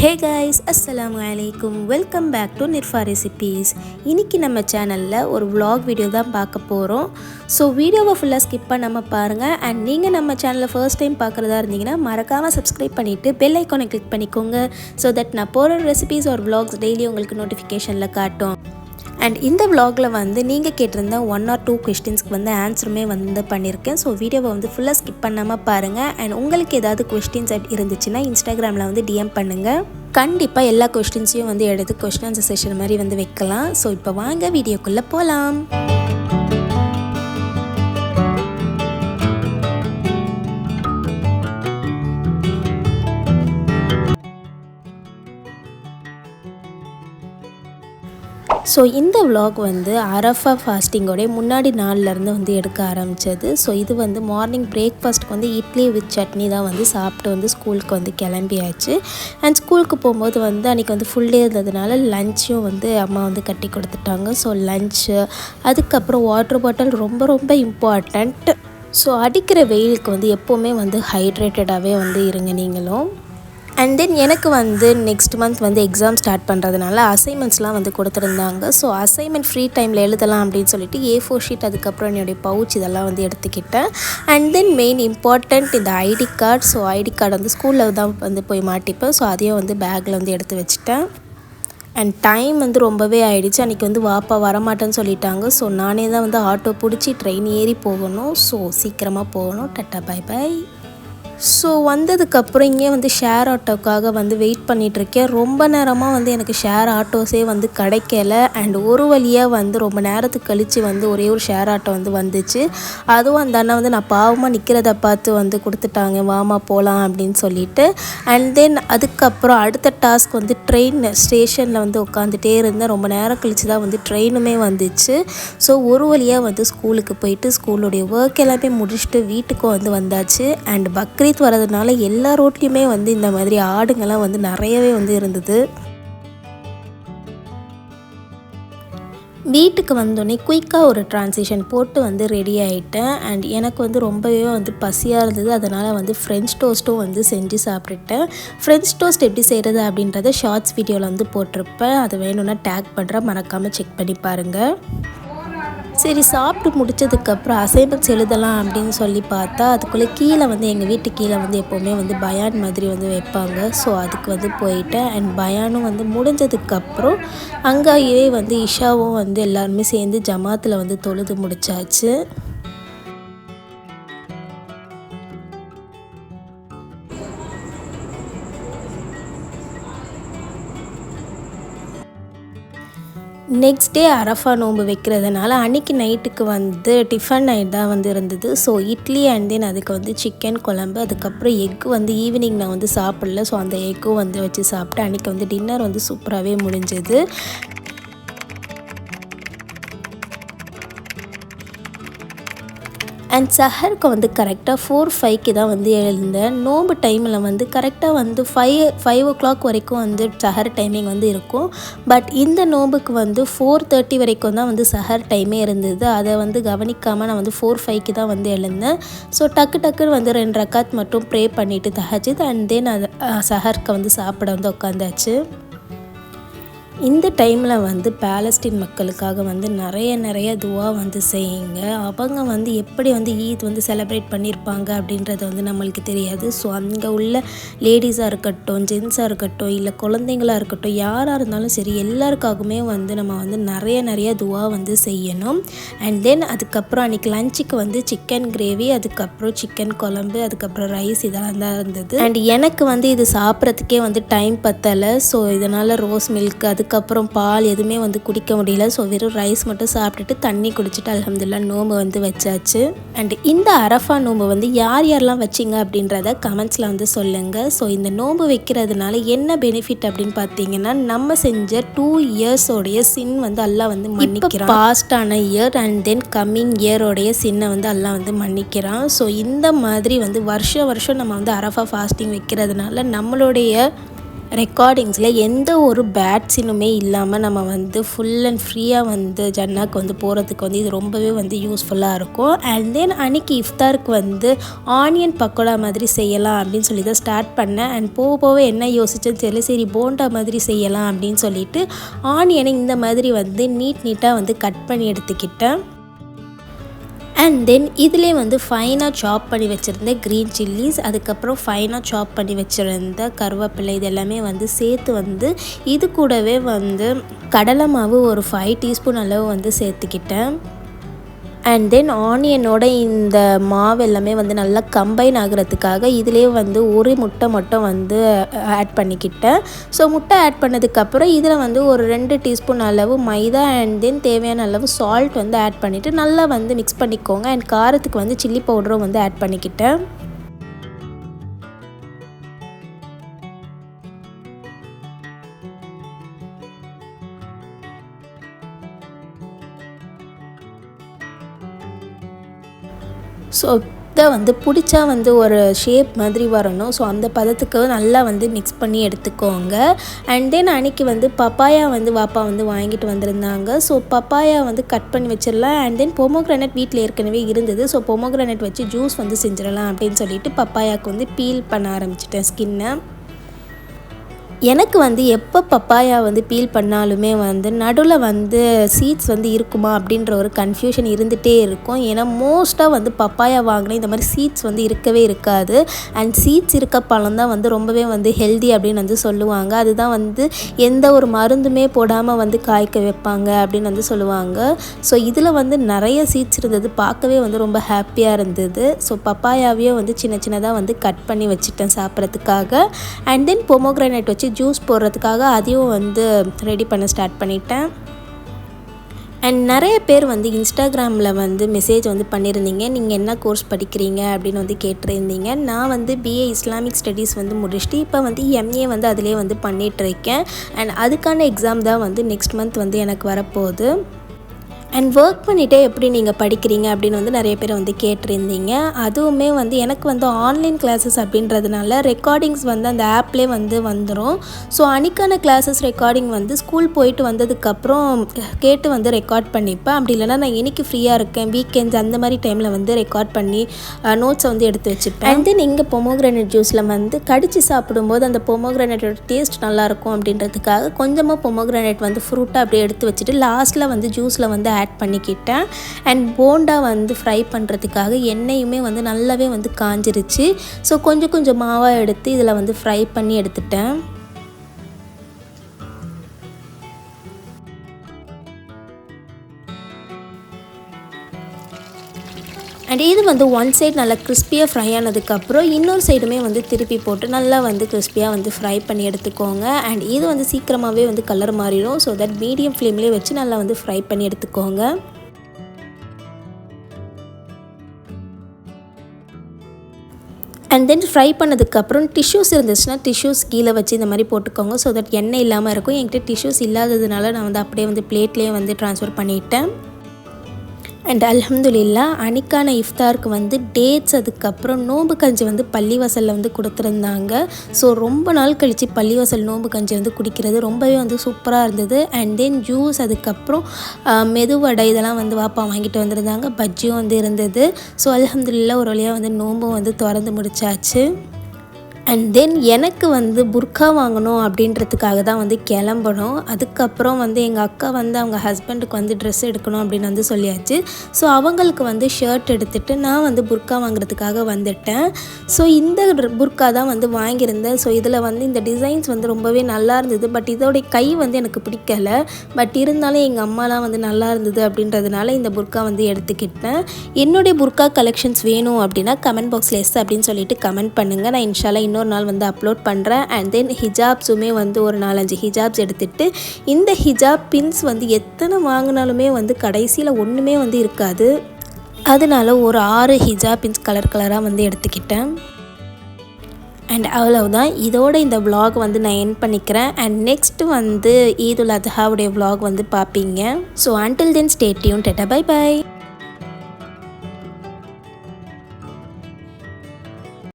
ஹே guys, அஸ்ஸலாமு அலைக்கும். Welcome back to Nirfa recipes. இன்றைக்கி நம்ம சேனலில் ஒரு vlog வீடியோ தான் பார்க்க போகிறோம். ஸோ வீடியோவை ஃபுல்லாக ஸ்கிப் பண்ணாமல் பாருங்கள். அண்ட் நீங்கள் நம்ம சேனலை ஃபர்ஸ்ட் டைம் பார்க்குறதா இருந்தீங்கன்னா மறக்காமல் சப்ஸ்கிரைப் பண்ணிவிட்டு பெல் ஐக்கானை கிளிக் பண்ணிக்கோங்க. ஸோ தட் நான் போகிற ரெசிபீஸ் ஒரு vlogs டெய்லி உங்களுக்கு நோட்டிஃபிகேஷனில் காட்டும். அண்ட் இந்த vlogல வந்து நீங்கள் கேட்டிருந்த 1 or 2 கொஸ்டின்ஸ்க்கு வந்து ஆன்சருமே வந்து பண்ணியிருக்கேன். ஸோ வீடியோவை வந்து ஃபுல்லாக ஸ்கிப் பண்ணாமல் பாருங்கள். அண்ட் உங்களுக்கு ஏதாவது கொஸ்டின்ஸ் இருந்துச்சுன்னா இன்ஸ்டாகிராமில் வந்து டிஎம் பண்ணுங்கள். கண்டிப்பாக எல்லா கொஸ்டின்ஸையும் வந்து எடுத்து கொஸ்டின் ஆன்சர் செஷன் மாதிரி வந்து வைக்கலாம். ஸோ இப்போ வாங்க வீடியோக்குள்ளே போகலாம். ஸோ இந்த vlog வந்து அரஃபா ஃபாஸ்டிங்கோடைய முன்னாடி நாள்லேருந்து வந்து எடுக்க ஆரம்பித்தது. ஸோ இது வந்து மார்னிங் பிரேக்ஃபாஸ்ட்டுக்கு வந்து இட்லி வித் சட்னி தான் வந்து சாப்பிட்டு வந்து ஸ்கூலுக்கு வந்து கிளம்பியாச்சு. அண்ட் ஸ்கூலுக்கு போகும்போது வந்து அன்றைக்கி வந்து ஃபுல் டே இருந்ததுனால லஞ்சும் வந்து அம்மா வந்து கட்டி கொடுத்துட்டாங்க. ஸோ லஞ்சு, அதுக்கப்புறம் வாட்டர் பாட்டில் ரொம்ப இம்பார்ட்டண்ட். ஸோ அடிக்கிற வெயிலுக்கு வந்து எப்போவுமே வந்து ஹைட்ரேட்டடாகவே வந்து இருங்க நீங்களும். அண்ட் தென் எனக்கு வந்து நெக்ஸ்ட் மந்த் வந்து எக்ஸாம் ஸ்டார்ட் பண்ணுறதுனால அசைன்மெண்ட்ஸ்லாம் வந்து கொடுத்துருந்தாங்க. ஸோ அசைன்மெண்ட் ஃப்ரீ டைமில் எழுதலாம் அப்படின்னு சொல்லிட்டு A4 ஷீட், அதுக்கப்புறம் என்னுடைய பவுச் இதெல்லாம் வந்து எடுத்துக்கிட்டேன். அண்ட் தென் மெயின் இம்பார்ட்டண்ட் இந்த ID card. So ID card வந்து ஸ்கூலில் தான் வந்து போய் மாட்டிப்பேன். ஸோ அதையும் வந்து பேக்கில் வந்து எடுத்து வச்சுட்டேன். அண்ட் டைம் வந்து ரொம்பவே ஆகிடுச்சு. அன்றைக்கி வந்து வாப்பா வரமாட்டேன்னு சொல்லிட்டாங்க. ஸோ நானே தான் வந்து ஆட்டோ பிடிச்சி ட்ரெயின் ஏறி போகணும். ஸோ சீக்கிரமாக போகணும். Ta-ta by by. ஸோ வந்ததுக்கப்புறம் இங்கே வந்து ஷேர் ஆட்டோக்காக வந்து வெயிட் பண்ணிகிட்ருக்கேன். ரொம்ப நேரமாக வந்து எனக்கு ஷேர் ஆட்டோஸே வந்து கிடைக்கல. அண்ட் ஒரு வழியாக வந்து ரொம்ப நேரத்துக்கு கழித்து வந்து ஒரே ஒரு ஷேர் ஆட்டோ வந்து வந்துச்சு. அதுவும் அந்த அண்ணா வந்து நான் பாவமாக நிற்கிறத பார்த்து வந்து கொடுத்துட்டாங்க, வாமா போகலாம் அப்படின்னு சொல்லிட்டு. அண்ட் தென் அதுக்கப்புறம் அடுத்த டாஸ்க் வந்து ட்ரெயின் ஸ்டேஷனில் வந்து உட்காந்துட்டே இருந்தேன். ரொம்ப நேரம் கழித்து தான் வந்து ட்ரெயினுமே வந்துச்சு. ஸோ ஒரு வழியாக வந்து ஸ்கூலுக்கு போயிட்டு ஸ்கூலுடைய ஒர்க் எல்லாமே முடிச்சுட்டு வீட்டுக்கும் வந்து வந்தாச்சு. அண்ட் பக்ரீத் வரதுனால எல்லா ரோட்லேயுமே வந்து இந்த மாதிரி ஆடுங்கள்லாம் வந்து நிறையவே வந்து இருந்தது. வீட்டுக்கு வந்தோடனே குயிக்காக ஒரு ட்ரான்சிஷன் போட்டு வந்து ரெடி ஆகிட்டேன். அண்ட் எனக்கு வந்து ரொம்பவே வந்து பசியாக இருந்தது. அதனால் வந்து ஃப்ரெஞ்ச் டோஸ்ட்டும் வந்து செஞ்சு சாப்பிட்டுட்டேன். ஃப்ரெஞ்ச் டோஸ்ட் எப்படி செய்கிறது அப்படின்றத ஷார்ட்ஸ் வீடியோவில் வந்து போட்டிருப்பேன். அதை வேணும்னா டேக் பண்ணுறேன், மறக்காமல் செக் பண்ணி பாருங்கள். சரி, சாப்பிட்டு முடித்ததுக்கப்புறம் அசைன்மெண்ட்ஸ் எழுதலாம் அப்படின்னு சொல்லி பார்த்தா அதுக்குள்ளே கீழே வந்து எங்கள் வீட்டு கீழே வந்து எப்போவுமே வந்து பயான் மாதிரி வந்து வைப்பாங்க. ஸோ அதுக்கு வந்து போயிட்டேன். அண்ட் பயானும் வந்து முடிஞ்சதுக்கப்புறம் அங்கேயே வந்து இஷாவும் வந்து எல்லாருமே சேர்ந்து ஜமாத்தில் வந்து தொழுது முடிச்சாச்சு. நெக்ஸ்ட் டே அரஃபா நோன்பு வைக்கிறதுனால அன்றைக்கி நைட்டுக்கு வந்து டிஃபன் நைட் தான் வந்து இருந்தது. ஸோ இட்லி அண்ட் தென் அதுக்கு வந்து சிக்கன் குழம்பு, அதுக்கப்புறம் எக்கு வந்து ஈவினிங் நான் வந்து சாப்பிடல. ஸோ அந்த எக்கும் வந்து வச்சு சாப்பிட்டு அன்றைக்கி வந்து டின்னர் வந்து சூப்பராகவே முடிஞ்சது. அண்ட் சஹருக்கு வந்து கரெக்டாக 4-5க்கு தான் வந்து எழுந்தேன். நோம்பு டைமில் வந்து கரெக்டாக வந்து 5 o'clock வரைக்கும் வந்து சஹர் டைமிங் வந்து இருக்கும். பட் இந்த நோம்புக்கு வந்து 4:30 வரைக்கும் தான் வந்து சஹர் டைமே இருந்தது. அதை வந்து கவனிக்காமல் நான் வந்து 4-5க்கு தான் வந்து எழுந்தேன். ஸோ டக்குன்னு வந்து 2 ரக்காத் மட்டும் ப்ரே பண்ணிவிட்டு தஹஜ்ஜுத் அண்ட் தென் அது சஹருக்கு வந்து சாப்பிட வந்து உட்காந்தாச்சு. இந்த டைமில் வந்து பாலஸ்தீன் மக்களுக்காக வந்து நிறைய துவா வந்து செய்யுங்க. அவங்க வந்து எப்படி வந்து ஈத் வந்து செலிப்ரேட் பண்ணியிருப்பாங்க அப்படின்றது வந்து நம்மளுக்கு தெரியாது. ஸோ அங்கே உள்ள லேடிஸாக இருக்கட்டும், ஜென்ஸாக இருக்கட்டும், இல்லை குழந்தைங்களாக இருக்கட்டும், யாராக இருந்தாலும் சரி எல்லாருக்காகவுமே வந்து நம்ம வந்து நிறைய துவா வந்து செய்யணும். அண்ட் தென் அதுக்கப்புறம் அன்றைக்கி லஞ்சுக்கு வந்து சிக்கன் கிரேவி, அதுக்கப்புறம் சிக்கன் குழம்பு, அதுக்கப்புறம் ரைஸ் இதெல்லாம் தான் இருந்தது. அண்ட் எனக்கு வந்து இது சாப்பிட்றதுக்கே வந்து டைம் பத்தலை. ஸோ இதனால் ரோஸ் மில்க், அதுக்கப்புறம் பால் எதுவுமே வந்து குடிக்க முடியல. ஸோ வெறும் ரைஸ் மட்டும் சாப்பிட்டுட்டு தண்ணி குடிச்சிட்டு அல்ஹம்துலில்லாஹ் நோம்பு வந்து வச்சாச்சு. அண்ட் இந்த அரஃபா நோம்பு வந்து யாரெல்லாம் வச்சிங்க அப்படின்றத கமெண்ட்ஸில் வந்து சொல்லுங்கள். ஸோ இந்த நோம்பு வைக்கிறதுனால என்ன பெனிஃபிட் அப்படின்னு பார்த்தீங்கன்னா, நம்ம செஞ்ச 2 இயர்ஸோடைய சின் வந்து அல்லாஹ் வந்து மன்னிக்கிறான். பாஸ்டான இயர் அண்ட் தென் கம்மிங் இயரோடைய சின்னை வந்து அல்லாஹ் வந்து மன்னிக்கிறான். ஸோ இந்த மாதிரி வந்து வருஷம் நம்ம வந்து அரஃபா ஃபாஸ்டிங் வைக்கிறதுனால நம்மளுடைய ரெக்கார்டிங்ஸில் எந்த ஒரு பேட் சீனுமே இல்லாமல் நம்ம வந்து ஃபுல் அண்ட் ஃப்ரீயாக வந்து ஜன்னாக்கு வந்து போகிறதுக்கு வந்து இது ரொம்பவே வந்து யூஸ்ஃபுல்லாக இருக்கும். அண்ட் தென் அன்றைக்கி இஃப்தாருக்கு வந்து ஆனியன் பக்கோடா மாதிரி செய்யலாம் அப்படின்னு சொல்லி தான் ஸ்டார்ட் பண்ணேன். அண்ட் போக போக என்ன யோசிச்சேன்னு தெரியல, சரி போண்டா மாதிரி செய்யலாம் அப்படின்னு சொல்லிட்டு ஆனியனை இந்த மாதிரி வந்து நீட்டாக வந்து கட் பண்ணி எடுத்துக்கிட்டேன். அண்ட் தென் இதிலே வந்து ஃபைனாக சாப் பண்ணி வச்சுருந்த க்ரீன் சில்லிஸ், அதுக்கப்புறம் ஃபைனாக சாப் பண்ணி வச்சுருந்த கருவேப்பிலை, இது எல்லாமே வந்து சேர்த்து வந்து இது கூடவே வந்து கடலை மாவு ஒரு 5 டீஸ்பூன் அளவு வந்து சேர்த்துக்கிட்டேன். அண்ட் தென் ஆனியனோட இந்த மாவு எல்லாமே வந்து நல்லா கம்பைன் ஆகிறதுக்காக இதிலே வந்து ஒரு முட்டை மட்டும் வந்து ஆட் பண்ணிக்கிட்டேன். ஸோ முட்டை ஆட் பண்ணதுக்கப்புறம் இதில் வந்து ஒரு 2 டீஸ்பூன் அளவு மைதா அண்ட் தென் தேவையான அளவு சால்ட் வந்து ஆட் பண்ணிவிட்டு நல்லா வந்து மிக்ஸ் பண்ணிக்கோங்க. அண்ட் காரத்துக்கு வந்து சில்லி பவுடரும் வந்து ஆட் பண்ணிக்கிட்டேன். ஸோ இதை வந்து பிடிச்சா வந்து ஒரு ஷேப் மாதிரி வரணும். ஸோ அந்த பதத்துக்கு நல்லா வந்து மிக்ஸ் பண்ணி எடுத்துக்கோங்க. அண்ட் தென் அன்றைக்கி வந்து பப்பாயா வந்து வாப்பா வந்து வாங்கிட்டு வந்திருந்தாங்க. ஸோ பப்பாயா வந்து கட் பண்ணி வச்சிடலாம். அண்ட் தென் பொமோகிரானட் வீட்டில் ஏற்கனவே இருந்தது. ஸோ பொமோகிரானட் வச்சு ஜூஸ் வந்து செஞ்சிடலாம் அப்படின்னு சொல்லிட்டு பப்பாயாவுக்கு வந்து பீல் பண்ண ஆரம்பிச்சிட்டேன் ஸ்கின்னை. எனக்கு வந்து எப்போ பப்பாயா வந்து பீல் பண்ணாலுமே வந்து நடுவில் வந்து சீட்ஸ் வந்து இருக்குமா அப்படின்ற ஒரு கன்ஃபியூஷன் இருந்துகிட்டே இருக்கும். ஏன்னா மோஸ்ட்டாக வந்து பப்பாயா வாங்கினா இந்த மாதிரி சீட்ஸ் வந்து இருக்கவே இருக்காது. அண்ட் சீட்ஸ் இருக்க பழம் தான் வந்து ரொம்பவே வந்து ஹெல்தி அப்படின்னு வந்து சொல்லுவாங்க. அதுதான் வந்து எந்த ஒரு மருந்துமே போடாமல் வந்து காய்க்க வைப்பாங்க அப்படின்னு வந்து சொல்லுவாங்க. ஸோ இதில் வந்து நிறைய சீட்ஸ் இருந்தது, பார்க்கவே வந்து ரொம்ப ஹாப்பியாக இருந்தது. ஸோ பப்பாயாவே வந்து சின்ன சின்னதாக வந்து கட் பண்ணி வச்சுட்டேன் சாப்பிட்றதுக்காக. அண்ட் தென் பொமோகிரானேட் வச்சு ஜூஸ் போடுறதுக்காக அதையும் வந்து ரெடி பண்ண ஸ்டார்ட் பண்ணிட்டேன். அண்ட் நிறைய பேர் வந்து இன்ஸ்டாகிராமில் வந்து மெசேஜ் வந்து பண்ணியிருந்தீங்க, நீங்கள் என்ன கோர்ஸ் படிக்கிறீங்க அப்படின்னு வந்து கேட்டிருந்தீங்க. நான் வந்து பிஏ இஸ்லாமிக் ஸ்டடீஸ் வந்து முடிச்சுட்டு இப்போ வந்து எம்ஏ வந்து அதிலே வந்து பண்ணிகிட்ருக்கேன். அண்ட் அதுக்கான எக்ஸாம் தான் வந்து நெக்ஸ்ட் மந்த் வந்து எனக்கு வரப்போகுது. அண்ட் ஒர்க் பண்ணிகிட்டே எப்படி நீங்கள் படிக்கிறீங்க அப்படின்னு வந்து நிறைய பேர் வந்து கேட்டிருந்தீங்க. அதுவுமே வந்து எனக்கு வந்து ஆன்லைன் கிளாஸஸ் அப்படின்றதுனால ரெக்கார்டிங்ஸ் வந்து அந்த ஆப்லேயே வந்து வந்துடும். ஸோ அன்றைக்கான கிளாஸஸ் ரெக்கார்டிங் வந்து ஸ்கூல் போயிட்டு வந்ததுக்கப்புறம் கேட்டு வந்து ரெக்கார்ட் பண்ணிப்பேன். அப்படி இல்லைனா நான் இன்றைக்கி ஃப்ரீயாக இருக்கேன் வீக்கெண்ட்ஸ் அந்த மாதிரி டைமில் வந்து ரெக்கார்ட் பண்ணி நோட்ஸை வந்து எடுத்து வச்சுப்பேன். அண்ட் தென் இங்கே பொமோகிரானேட் ஜூஸில் வந்து கடிச்சு சாப்பிடும்போது அந்த பொமோகிரானேட்டோட டேஸ்ட் நல்லாயிருக்கும் அப்படின்றதுக்காக கொஞ்சமாக பொமோகிரானேட் வந்து ஃப்ரூட்டாக அப்படியே எடுத்து வச்சுட்டு லாஸ்ட்டில் வந்து ஜூஸில் வந்து ஆட் பண்ணிக்கிட்டேன். அண்ட் போண்டா வந்து ஃப்ரை பண்ணுறதுக்காக எண்ணெயுமே வந்து நல்லாவே வந்து காஞ்சிருச்சு. ஸோ கொஞ்சம் கொஞ்சம் மாவாக எடுத்து இதில் வந்து ஃப்ரை பண்ணி எடுத்துட்டேன். அண்ட் இது வந்து ஒன் சைடு நல்லா கிறிஸ்பியாக ஃப்ரை ஆனதுக்கப்புறம் இன்னொரு சைடுமே வந்து திருப்பி போட்டு நல்லா வந்து கிறிஸ்பியாக வந்து ஃப்ரை பண்ணி எடுத்துக்கோங்க. அண்ட் இது வந்து சீக்கிரமாகவே வந்து கலர் மாறிடும். ஸோ தட் மீடியம் ஃப்ளேம்லேயே வச்சு நல்லா வந்து ஃப்ரை பண்ணி எடுத்துக்கோங்க. அண்ட் தென் ஃப்ரை பண்ணதுக்கப்புறம் டிஷ்யூஸ் இருந்துச்சுன்னா டிஷ்யூஸ் கீழே வச்சு இந்த மாதிரி போட்டுக்கோங்க. ஸோ தட் எண்ணெய் இல்லாமல் இருக்கும். என்கிட்ட டிஷ்யூஸ் இல்லாததுனால நான் வந்து அப்படியே வந்து பிளேட்லேயே வந்து ட்ரான்ஸ்ஃபர் பண்ணிட்டேன். அண்ட் அல்ஹம்துலில்லாஹ் அன்றைக்கான இஃப்தாருக்கு வந்து டேட்ஸ் அதுக்கப்புறம் நோம்பு கஞ்சி வந்து பள்ளிவாசலில் வந்து கொடுத்துருந்தாங்க. ஸோ ரொம்ப நாள் கழித்து பள்ளிவாசல் நோம்பு கஞ்சி வந்து குடிக்கிறது ரொம்பவே வந்து சூப்பராக இருந்தது. அண்ட் தென் ஜூஸ் அதுக்கப்புறம் மெதுவடை இதெல்லாம் வந்து வாப்பா வாங்கிட்டு வந்திருந்தாங்க. பஜ்ஜியும் வந்து இருந்தது. ஸோ அல்ஹம்துலில்லாஹ் ஒரு வழியாக வந்து நோம்பும் வந்து திறந்து முடிச்சாச்சு. அண்ட் தென் எனக்கு வந்து புர்கா வாங்கணும் அப்படின்றதுக்காக தான் வந்து கிளம்பணும். அதுக்கப்புறம் வந்து எங்கள் அக்கா வந்து அவங்க ஹஸ்பண்டுக்கு வந்து ட்ரெஸ் எடுக்கணும் அப்படின்னு வந்து சொல்லியாச்சு. ஸோ அவங்களுக்கு வந்து ஷர்ட் எடுத்துகிட்டு நான் வந்து புர்கா வாங்குறதுக்காக வந்துட்டேன். ஸோ இந்த புர்கா தான் வந்து வாங்கியிருந்தேன். ஸோ இதில் வந்து இந்த டிசைன்ஸ் வந்து ரொம்பவே நல்லா இருந்தது. பட் இதோடைய கை வந்து எனக்கு பிடிக்கலை. பட் இருந்தாலும் எங்கள் அம்மாலாம் வந்து நல்லா இருந்தது அப்படின்றதுனால இந்த புர்கா வந்து எடுத்துக்கிட்டேன். என்னுடைய புர்கா கலெக்ஷன்ஸ் வேணும் அப்படின்னா கமெண்ட் பாக்ஸில் எஸ் அப்படின்னு சொல்லிட்டு கமெண்ட் பண்ணுங்கள். நான் இன்ஷால்லா இன்னொரு நாள் வந்து அப்லோட் பண்ணுறேன். அண்ட் தென் ஹிஜாப்ஸுமே வந்து ஒரு 4-5 ஹிஜாப்ஸ் எடுத்துகிட்டு இந்த ஹிஜாப் பின்ஸ் வந்து எத்தனை வாங்கினாலுமே வந்து கடைசியில் ஒன்றுமே வந்து இருக்காது. அதனால ஒரு 6 ஹிஜாப் பின்ஸ் கலராக வந்து எடுத்துக்கிட்டேன். அண்ட் அவ்வளவுதான், இதோட இந்த vlog வந்து நான் எண்ட் பண்ணிக்கிறேன். அண்ட் நெக்ஸ்ட்டு வந்து ஈதுல் அத்ஹாவுடைய vlog வந்து பார்ப்பீங்க. So until then stay tuned. Bye bye.